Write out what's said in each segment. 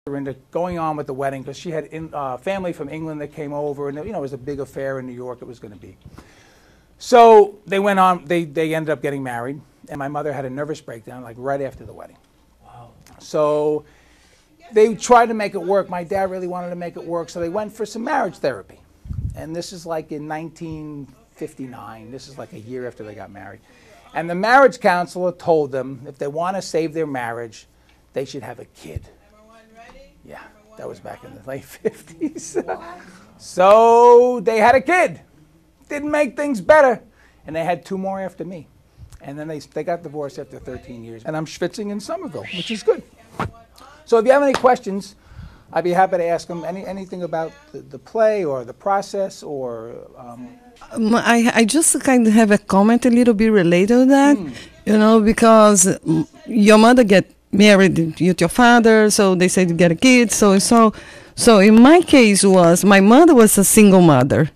into going on with the wedding because she had family from England that came over, and it was a big affair in New York it was going to be. So they went on, they ended up getting married, and my mother had a nervous breakdown like right after the wedding. Wow. So they tried to make it work. My dad really wanted to make it work, so they went for some marriage therapy. And this is like in 1959. This is like a year after they got married. And the marriage counselor told them if they want to save their marriage, they should have a kid. Yeah, that was back in the late 50s. So they had a kid. Didn't make things better. And they had 2 more after me. And then they got divorced after 13 years. And I'm schwitzing in Somerville, which is good. So if you have any questions, I'd be happy to ask them anything about the play or the process or... I just kind of have a comment a little bit related to that, because your mother get married with your father, so they said to get a kid. So in my case my mother was a single mother,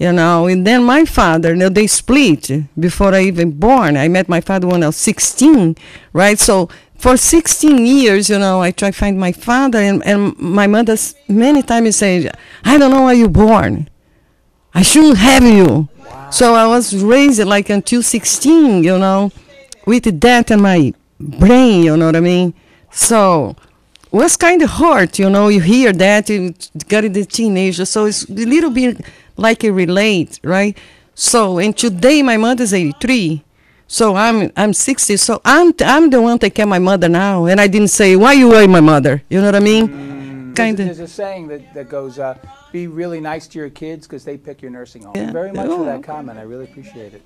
and then my father, they split before I even born. I met my father when I was 16, right? So for 16 years, I try to find my father, and my mother many times said, I don't know why you born. I shouldn't have you. Wow. So I was raised like until 16, with that in my brain, you know what I mean? So it was kind of hard, you hear that, you got the teenager, so it's a little bit like a relate, right? So, and today my mother's 83, so I'm 60, so I'm the one take care of my mother now, and I didn't say, why you are my mother, you know what I mean? There's a saying that goes, be really nice to your kids because they pick your nursing home. Thank you very much for that comment, I really appreciate it.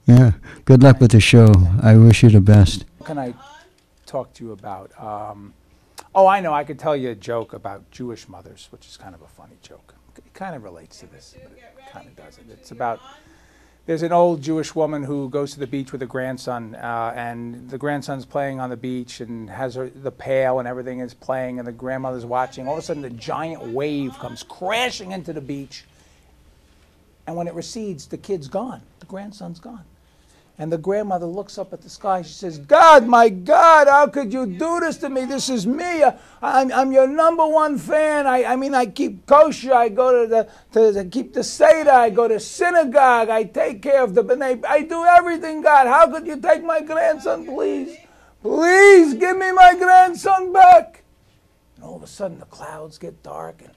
Yeah, good luck with the show. I wish you the best. What can I talk to you about? Oh, I know. I could tell you a joke about Jewish mothers, which is kind of a funny joke. It kind of relates to this, but it kind of doesn't. It's about, there's an old Jewish woman who goes to the beach with a grandson, and the grandson's playing on the beach and has the pail and everything is playing, and the grandmother's watching. All of a sudden, the giant wave comes crashing into the beach, and when it recedes, the kid's gone. The grandson's gone. And the grandmother looks up at the sky. She says, God, my God, how could you do this to me? This is me. I'm your #1 fan. I mean, I keep kosher. I go to keep the Seder. I go to synagogue. I take care of the B'nai. I do everything, God. How could you take my grandson, please? Please give me my grandson back. And all of a sudden, the clouds get dark, and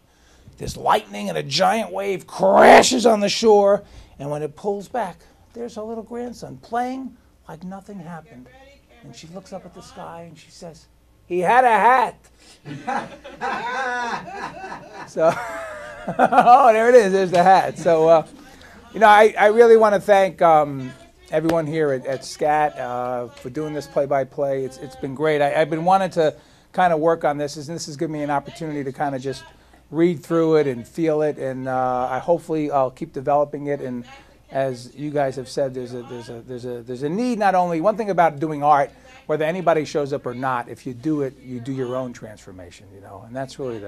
there's lightning, and a giant wave crashes on the shore. And when it pulls back, there's her little grandson playing like nothing happened. And she looks up at the sky and she says, he had a hat. So, oh, there it is. There's the hat. So, I really want to thank everyone here at SCAT for doing this play-by-play. It's been great. I've been wanting to kind of work on this, and this has given me an opportunity to kind of just read through it and feel it, and hopefully I'll keep developing it. And as you guys have said, there's a need. Not only one thing about doing art, whether anybody shows up or not, if you do it, you do your own transformation, and that's really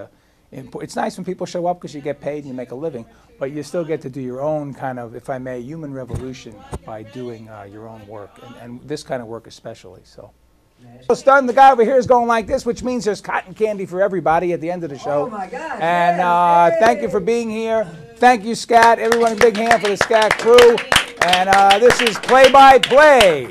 it's nice when people show up because you get paid and you make a living, but you still get to do your own kind of, if I may, human revolution by doing your own work, and this kind of work especially. So the guy over here is going like this, which means there's cotton candy for everybody at the end of the show. Oh my God! And thank you for being here. Thank you, SCAT. Everyone, a big hand for the SCAT crew. And this is Play by Play.